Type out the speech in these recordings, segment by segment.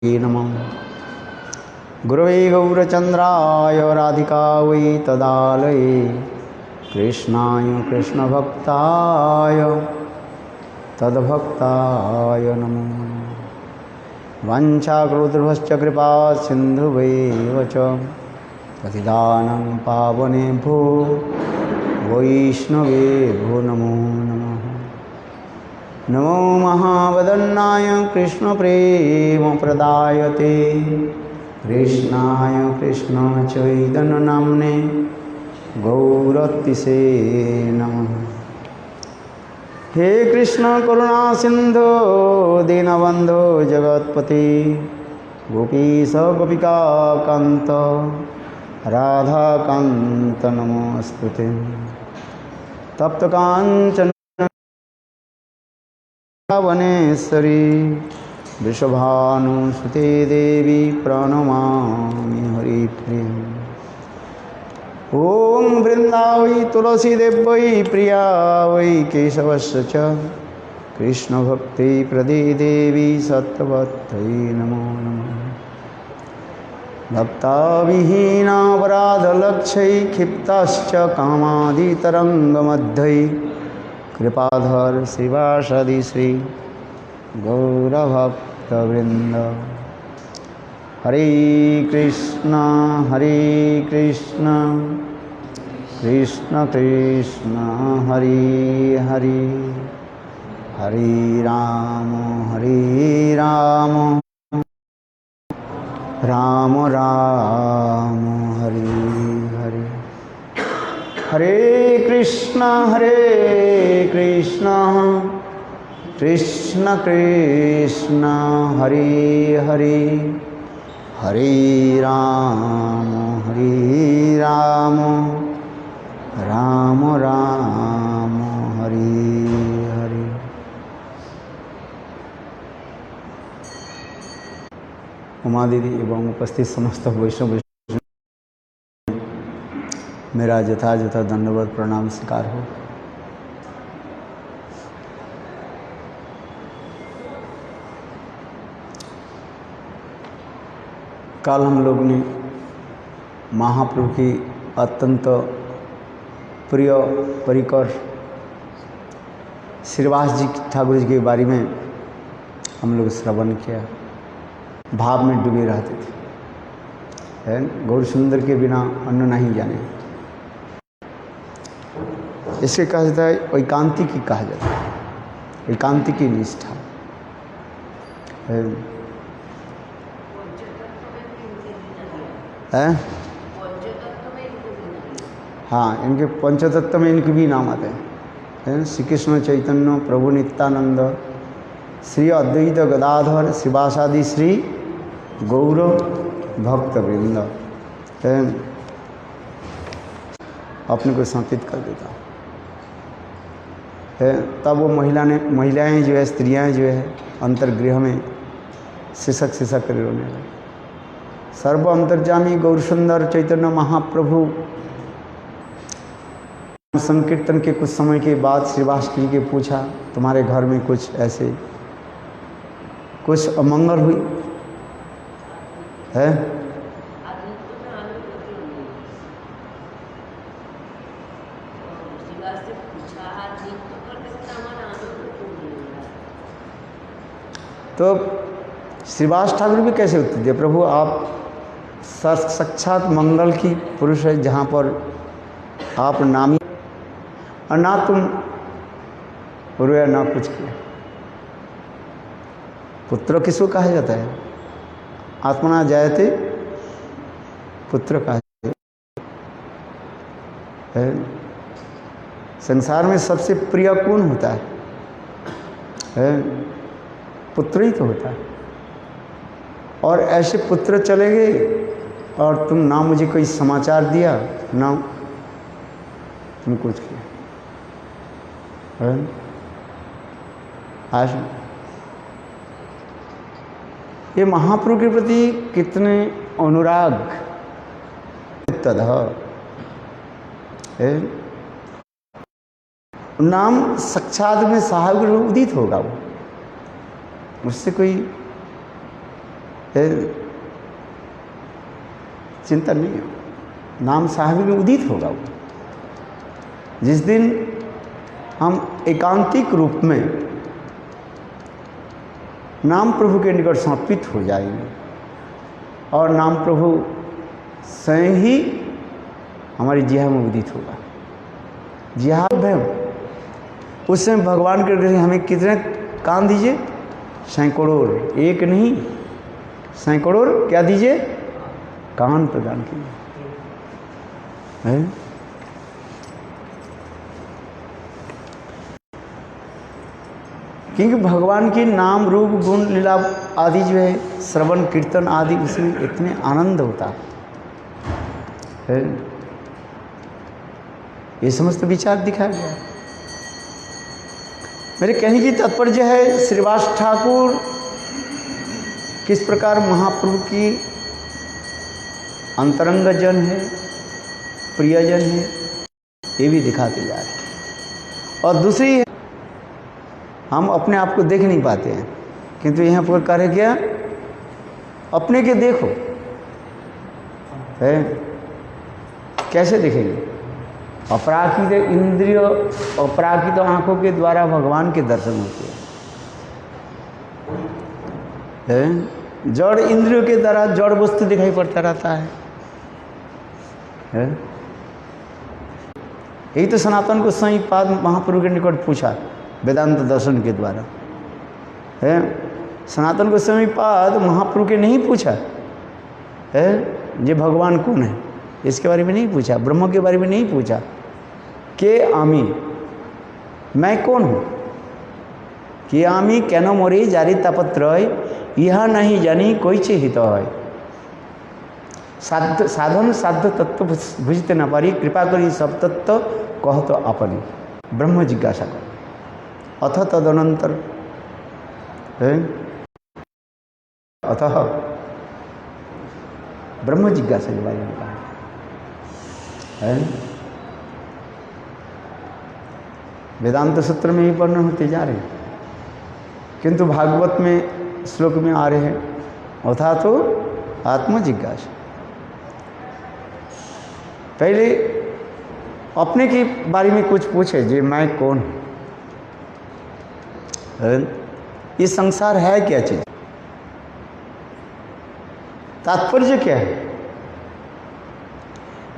नमः। गुरवे गौरचन्द्राय राधिकायै तदालये कृष्णाय कृष्णभक्ताय तद्भक्ताय नमो। वाञ्छाकल्पतरुभ्यश्च कृपा सिन्धुभ्येव च पतितानां पावनेभ्यो वैष्णवेभ्यो नमो नमः। नमो महावदन्नाय कृष्णप्रेमप्रदायते कृष्णाय कृष्णचैतन्यनाम्ने गौरतिसे नमः। हे कृष्ण करुणा सिंधु दीनबंधो जगत्पति गोपीश गोपिकाकान्त राधाकान्त नमोस्तुते। तप्तकाञ्चन वनेश्वरी वृषभानुसुते देवी प्रणमामि हरिप्रियम्। ॐ वृन्दावै तुलसीदेव्यै प्रिया वै केशवस्य च कृष्णभक्त्यै प्रदे देवी सत्त्ववत्यै नमो नमः। भक्ताविहीनापराधलक्ष्यै क्षिप्ताश्च कामादितरङ्गमध्यै कृपाधर शिवासदि श्री गौरभक्तवृंद। हरे कृष्ण कृष्ण कृष्ण हरे हरे हरे राम राम राम हरे हरे। हरे कृष्ण कृष्ण कृष्ण हरे हरे हरे राम राम राम हरे हरे। उमा दीदी एवं उपस्थित समस्त वैष्णव मेरा यथायथ दंडवत प्रणाम स्वीकार हो। कल हम लोग ने महाप्रभु की अत्यंत प्रिय परिकर श्रीवास जी ठाकुर जी के बारे में हम लोग श्रवण किया। भाव में डूबे रहते थे, है गौर सुंदर के बिना अन्न नहीं जाने। इसे कहा जाता है एकांतिकी कहा जाता है, एकांतिकी निष्ठा है। हाँ, इनके पंचतत्व में इनके भी नाम आते हैं। श्री कृष्ण चैतन्य प्रभु नित्यानंद श्री अद्वैत गदाधर शिवासादि श्री गौर भक्तवृंद अपने को समर्पित कर देता है। तब वो महिलाएं जो है, स्त्रियां जो है अंतर्गृह में सिसक कर रोने लगे। सर्व अंतर्जामी गौर सुंदर चैतन्य महाप्रभु संकीर्तन के कुछ समय के बाद श्रीवास जी के पूछा, तुम्हारे घर में कुछ ऐसे कुछ अमंगल हुई है? तो श्रीवास ठाकुर भी कैसे उत्तर दिए, प्रभु आप साक्षात मंगल की पुरुष है, जहाँ पर आप नामी और ना तुम रोया ना कुछ किया। पुत्र किसको कहा जाता है? आत्मना जायते पुत्र कहा जाता है। संसार में सबसे प्रिय कौन होता है? पुत्र ही तो होता है। और ऐसे पुत्र चले गए और तुम ना मुझे कोई समाचार दिया ना तुम कुछ किया। आज ये महाप्रभु के प्रति कितने अनुराग तदह नाम साक्षात में साहब उदित होगा, वो उससे कोई चिंतन नहीं है, नाम साहिब में उदित होगा वो। जिस दिन हम एकांतिक रूप में नाम प्रभु के निकट समर्पित हो जाएंगे और नाम प्रभु स्वयं ही हमारी जिह्वा में उदित होगा। जिह्वा है उस समय भगवान के हृदय हमें कितने कान दीजिए? सैकड़ों, एक नहीं सैकड़ों क्या दीजिए? कान प्रदान कीजिए। क्योंकि भगवान के नाम रूप गुण लीला आदि जो है, श्रवण कीर्तन आदि, उसमें इतने आनंद होता है। ये समस्त विचार दिखाया गया। मेरे कहने की तात्पर्य है, श्रीवास ठाकुर किस प्रकार महाप्रभु की अंतरंग जन है, प्रियजन है, ये भी दिखाते जा रहे हैं। और दूसरी है, हम अपने आप को देख नहीं पाते हैं, किंतु यहाँ पर कह रहे क्या? अपने के देखो है। कैसे देखेंगे? अपराकित इंद्रिय, अपराकित आंखों के द्वारा भगवान के दर्शन होते हैं। जड़ इंद्रियों के द्वारा जड़ वस्तु दिखाई पड़ता रहता है। यही तो सनातन को सही पाद महाप्रभु के निकट पूछा वेदांत दर्शन के द्वारा है। सनातन को सही पाद महाप्रभु के नहीं पूछा है ये भगवान कौन है, इसके बारे में नहीं पूछा, ब्रह्म के बारे में नहीं पूछा के आमी, मैं कौन हूँ, कि आमी केन मोरी जारी तापत्र यह नहीं जानी कोई चे हित है। साधन साध्य तत्व बुझते न पारी, कृपा करी सब तत्व कह तो अपनी। ब्रह्म जिज्ञासा कर अथ तदनंतर है, अतः ब्रह्म जिज्ञासा के बारे में कहा है। वेदांत सूत्र में ही वर्णन होते जा रहे हैं, किंतु भागवत में श्लोक में आ रहे हैं अथा तो आत्म जिज्ञासा। पहले अपने के बारे में कुछ पूछे, जे मैं कौन हूँ, ये संसार है क्या चीज, तात्पर्य क्या है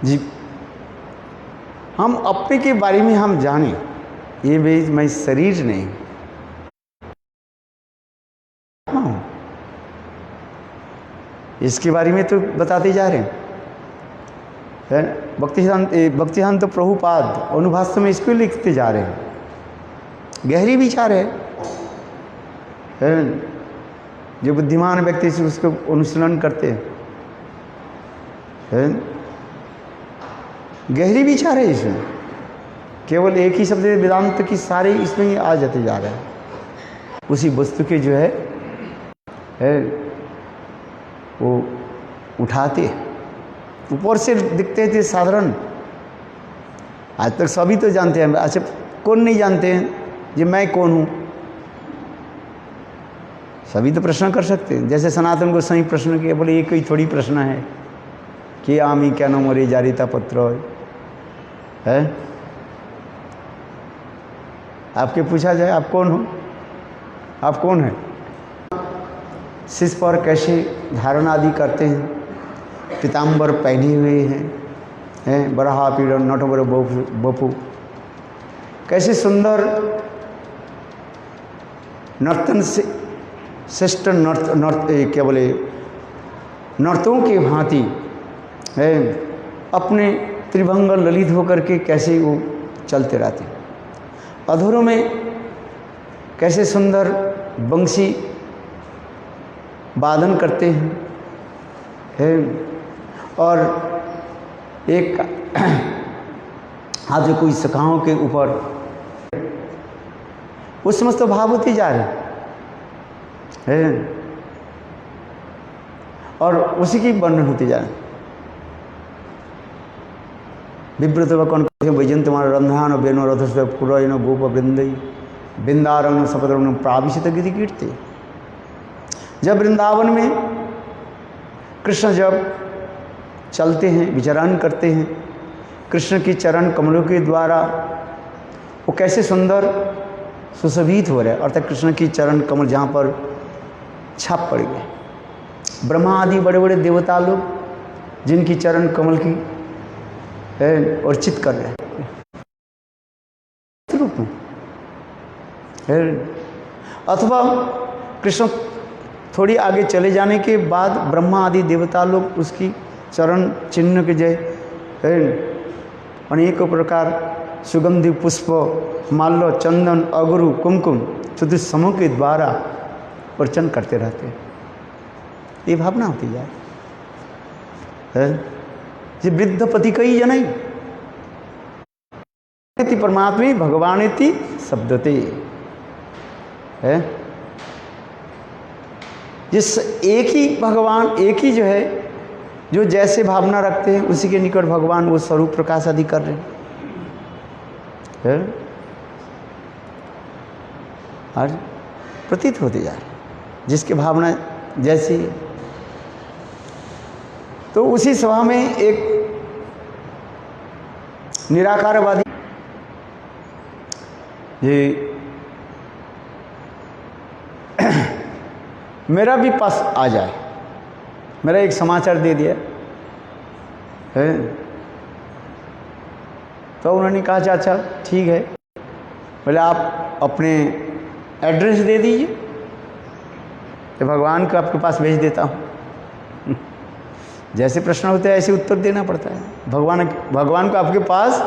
जी। हम अपने के बारे में हम जाने, ये भी मैं शरीर नहीं हाँ, इसके बारे में तो बताते जा रहे हैं। भक्तिसिद्धांत प्रभुपाद अनुभाष्य में इसको लिखते जा रहे हैं। गहरी विचार है जो बुद्धिमान व्यक्ति से उसको अनुशीलन करते हैं। गहरी विचार है इसमें, केवल एक ही शब्द वेदांत की सारे इसमें ही आ जाते जा रहे हैं। उसी वस्तु के जो है वो उठाते, ऊपर से दिखते थे साधारण, आज तक सभी तो जानते हैं। अच्छा कौन नहीं जानते हैं कि मैं कौन हूँ? सभी तो प्रश्न कर सकते हैं। जैसे सनातन को सही प्रश्न किया, बोले ये कोई थोड़ी प्रश्न है कि आमी क्या नो मोरी जारिता पत्र है। आपके पूछा जाए आप कौन हो, आप कौन है, शीश पर कैसे धारण आदि करते हैं, पीताम्बर पहने हुए हैं, बरहा पीड़ नट बर बपू, कैसे सुंदर नर्तन से श्रेष्ठ क्या बोले नर्तकों की भांति है, अपने त्रिभंग ललित होकर के कैसे वो चलते रहते, अधरों में कैसे सुंदर बंसी वादन करते हैं है, और एक हाथ में कोई सखाओं के ऊपर वो समस्त भाव होती जा रहे है, और उसी की वर्णन होती जा रही। विव्रत कौन वैजंत रंध्रान बेनो रथ पुरन गोप वृंदई वृंदारन सपदरन प्राविशित गिरी कीर्ति। जब वृंदावन में कृष्ण जब चलते हैं, विचरण करते हैं, कृष्ण की चरण कमलों के द्वारा वो कैसे सुंदर सुशोभित हो रहे हैं, अर्थात कृष्ण की चरण कमल जहाँ पर छाप पड़ गए। ब्रह्मा आदि बड़े बड़े देवता लोग जिनकी चरण कमल की अर्चित कर रहे हैं रूप में, अथवा कृष्ण थोड़ी आगे चले जाने के बाद ब्रह्मा आदि देवता लोग उसकी चरण चिन्ह के जय अनेकों प्रकार सुगंधि पुष्प, माल्य, चंदन, अगरु, कुमकुम चतुर्समों के द्वारा अर्चन करते रहते हैं। ये भावना होती है ये वृद्ध पति कई जनई परमात्मा भगवान इति शब्दते है। जिस एक ही भगवान, एक ही जो है, जो जैसे भावना रखते हैं उसी के निकट भगवान वो स्वरूप प्रकाश आदि कर रहे हैं, और प्रतीत होते जा रहे हैं जिसकी भावना जैसी है। तो उसी सभा में एक निराकारवादी ये मेरा भी पास आ जाए, मेरा एक समाचार दे दिया है। तो उन्होंने कहा चाचा ठीक है, बोले आप अपने एड्रेस दे दीजिए तो भगवान को आपके पास भेज देता हूँ। जैसे प्रश्न होते हैं ऐसे उत्तर देना पड़ता है। भगवान को आपके पास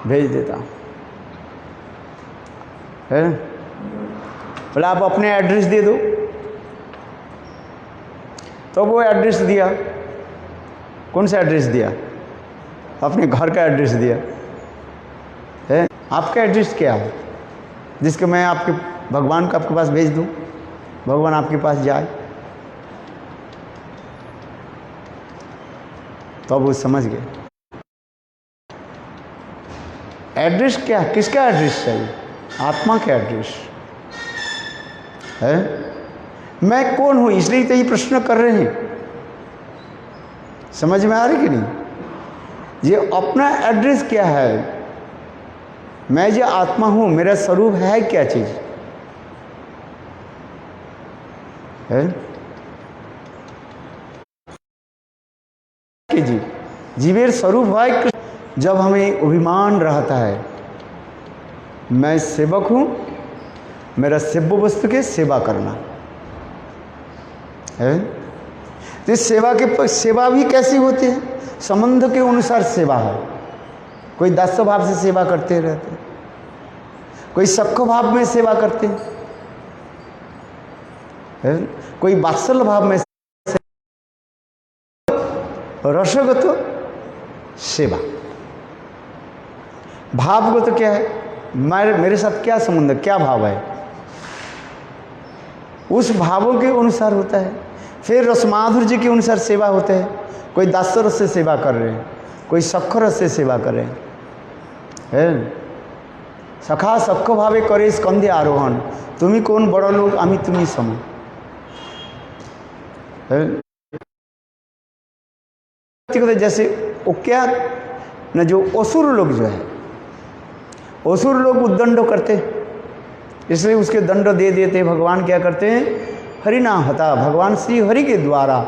भेज देता हूँ, है। बोले आप अपने एड्रेस दे दो। तो वो एड्रेस दिया। कौन सा एड्रेस दिया? अपने घर का एड्रेस दिया है। आपका एड्रेस क्या है जिसके मैं आपके भगवान को आपके पास भेज दूं, भगवान आपके पास जाए? तो अब वो समझ गए एड्रेस क्या, किसका एड्रेस चाहिए? आत्मा का एड्रेस है। मैं कौन हूं, इसलिए तो ये प्रश्न कर रहे हैं। समझ में आ रही कि नहीं? ये अपना एड्रेस क्या है? मैं जो आत्मा हूं, मेरा स्वरूप है क्या चीज है कि जीवेर स्वरूप है। जब हमें अभिमान रहता है मैं सेवक हूं, मेरा सेव्य वस्तु के सेवा करना है। तो इस सेवा भी कैसी होती है? संबंध के अनुसार सेवा है। कोई दास्य भाव से सेवा करते रहते हैं, कोई सख्य भाव में सेवा करते हैं, कोई वात्सल्य भाव में, रसगत सेवा। भावगत क्या है? मेरे साथ क्या संबंध है, क्या भाव है, उस भावों के अनुसार होता है। फिर रसमाधुर्य के अनुसार सेवा होते हैं। कोई दास्य रस से सेवा कर रहे हैं, कोई सख्य रस से सेवा कर रहे हैं। सखा सख्य भावे करे स्कंदे आरोहण, तुम्ही कौन बड़ा लोग आमी तुम्ही सम। जैसे वो क्या न, जो असुर लोग जो है, असुर लोग उद्दंड करते, इसलिए उसके दंड दे देते। भगवान क्या करते हैं? हरिना हता, भगवान श्री हरि के द्वारा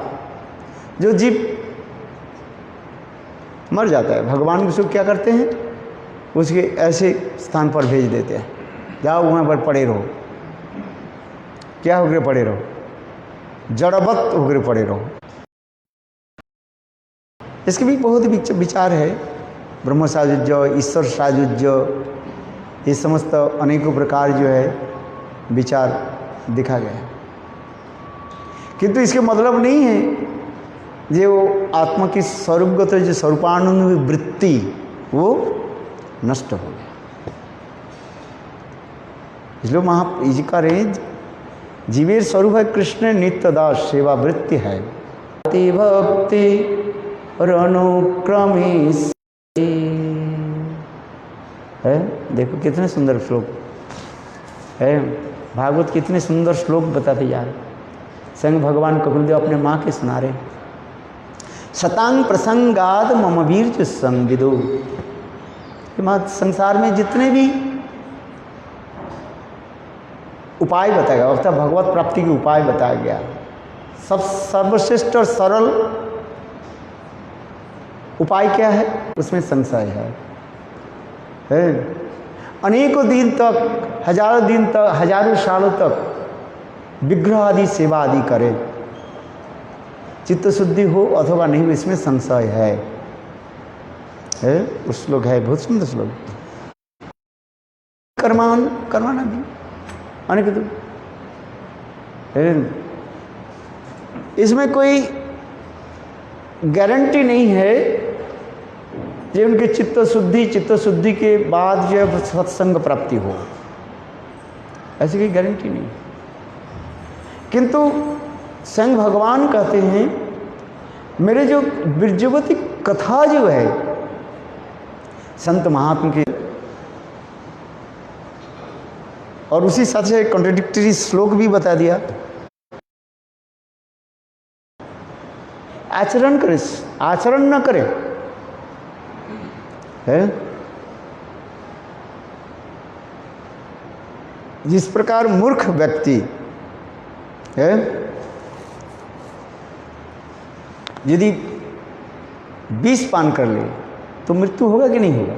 जो जीव मर जाता है, भगवान उसको क्या करते हैं? उसके ऐसे स्थान पर भेज देते हैं, जाओ वहाँ पर पड़े रहो। क्या होकर पड़े रहो? जड़वत होकर पड़े रहो। इसके भी बहुत विचार है। ब्रह्म सायुज्य, ईश्वर सायुज्य, ये समस्त अनेकों प्रकार जो है विचार दिखा गया है। किंतु इसके मतलब नहीं है जे वो आत्मा की स्वरूपगत जो स्वरूपानंद वृत्ति वो नष्ट हो गया। इसलिए जी का रेंज जीवेर स्वरूप है कृष्ण नित्य दास, सेवा वृत्ति है। भक्ति अनुक्रमे है। देखो कितने सुंदर श्लोक है, भागवत कितने सुंदर श्लोक बताते जा रहे। स्वयं भगवान कपिलदेव अपने माँ के सुना रहे, शतांग प्रसंगाद मम वीर्य संविदो। माँ संसार में जितने भी उपाय बताया गया, अर्थात भगवत प्राप्ति के उपाय बताया गया, सब सर्वश्रेष्ठ और सरल उपाय क्या है? उसमें संशय है। अनेकों दिन तक, हजारों दिन तक, हजारों सालों तक विग्रह आदि सेवा आदि करे, चित्त शुद्धि हो अथवा नहीं हो, इसमें संशय है। वो श्लोक है, बहुत सुंदर श्लोक। कर्माना भी अनेक, इसमें कोई गारंटी नहीं है कि उनकी चित्त शुद्धि के बाद जो सत्संग प्राप्ति हो, ऐसी कोई गारंटी नहीं। किंतु स्वयं भगवान कहते हैं, मेरे जो बीरजवती कथा जो है संत महात्मा की, और उसी साथ से कॉन्ट्रडिक्टरी श्लोक भी बता दिया, आचरण करे, आचरण न करे, है? जिस प्रकार मूर्ख व्यक्ति है, यदि विष पान कर ले तो मृत्यु होगा कि नहीं होगा?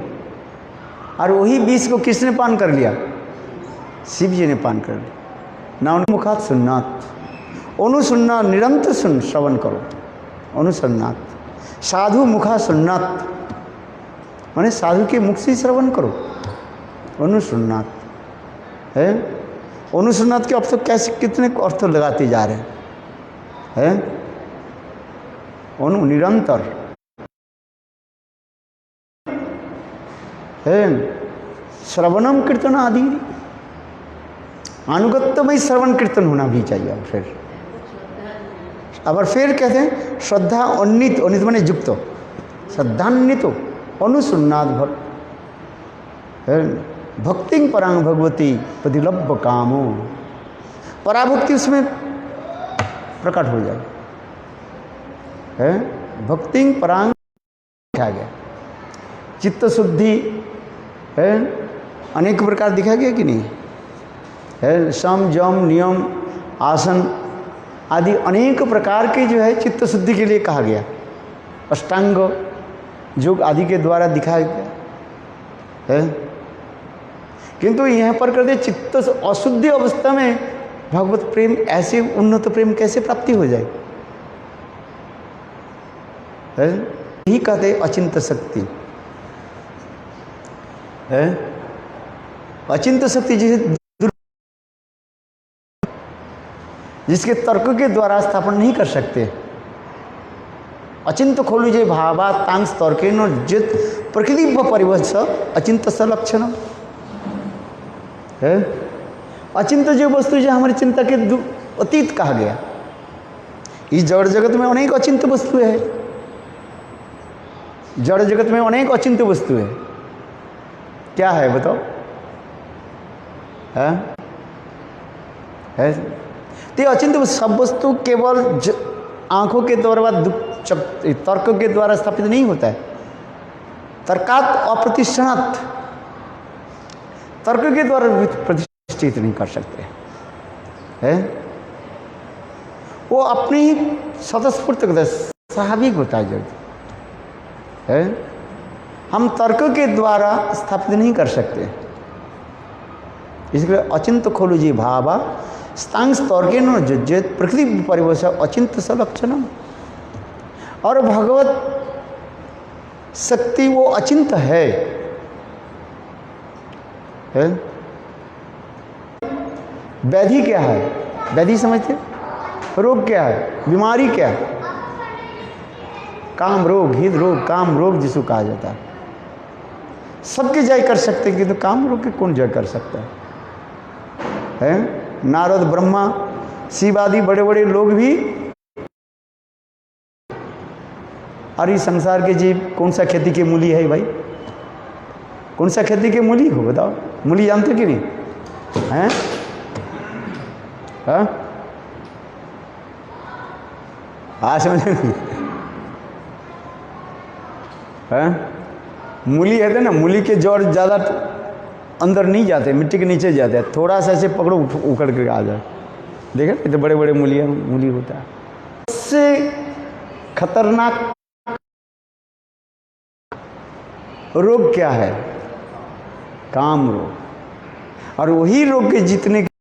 और वही विष को किसने पान कर लिया? शिव जी ने पान कर लिया। ना मुखात सुन्नात, अनुसुन्नात, निरंतर सुन श्रवण करो, अनुसन्नात। साधु मुखा सुन्नात, माने साधु के मुख से श्रवण करो, अनुसुन्नात है। अनुसुन्नात के अब तो कैसे कितने अर्थ लगाते जा रहे हैं, अनु निरंतर है। श्रवणम कीर्तन आदि, अनुगत्यमय श्रवण कीर्तन होना भी चाहिए। फिर कहते हैं श्रद्धा अन्वित, अन्वित माने युक्त, श्रद्धान्वित अनुसुन्नाद भक्ति परांग भगवती प्रतिलब्ध कामो, पराभक्ति उसमें प्रकट हो जाए, है। भक्ति परांग दिखा गया, चित्त शुद्धि है, अनेक प्रकार दिखा गया कि नहीं है। सम जम नियम आसन आदि अनेक प्रकार के जो है चित्त शुद्धि के लिए कहा गया, अष्टांग योग आदि के द्वारा दिखाया गया है। किंतु यहाँ पर कहते चित्त अशुद्धि अवस्था में भगवत प्रेम, ऐसे उन्नत प्रेम कैसे प्राप्ति हो जाए, है। यही कहते अचिंत शक्ति है। अचिंत शक्ति जिसके तर्क के द्वारा स्थापन नहीं कर सकते। अचिंत खोलु जे भावा तांग तर्के न जित प्रकृति परिवश अचिंत स लक्षण है। अचिंत जो वस्तु जो हमारी चिंता के अतीत कहा गया, इस जड़ जगत में अनेक अचिंत वस्तु है, जड़ जगत में अनेक अचिंत वस्तु है। क्या है बताओ, है तो अचिंत सब वस्तु केवल आंखों के द्वारा तर्क के द्वारा स्थापित नहीं होता है। तर्कात अप्रतिष्ठात, तर्क के द्वारा प्रतिष्ठित नहीं कर सकते है। वो अपने ही स्वतःस्फूर्त स्वाभाविक होता है जब है। हम तर्क के द्वारा स्थापित नहीं कर सकते, इसलिए अचिंत खोलु जी भावा स्तांग तर्के न जुज्जेत प्रकृति परिवश अचिंत सलक्षणम। और भगवत शक्ति वो अचिंत है। व्याधि क्या है? व्याधि समझते? रोग क्या है? बीमारी क्या है? काम रोग, हित रोग, काम रोग जिसको कहा जाता है। सबके जय कर सकते हैं, किंतु काम रोग के कौन जय कर सकता है? नारद, ब्रह्मा, शिव आदि बड़े बड़े लोग भी, अरे संसार के जीव कौन सा खेती के मूली है भाई? कौन सा खेती के मूली हो बताओ? मूली जानते कि नहीं? हैं? आज समझे नहीं? मूली है ना, मूली के जड़ ज़्यादा अंदर नहीं जाते, मिट्टी के नीचे जाते हैं, थोड़ा सा ऐसे पकड़ो उखड़ के आ जाए। देखे इतने बड़े बड़े मूली होता है। सबसे खतरनाक रोग क्या है? काम रोग। और वही रोग के जीतने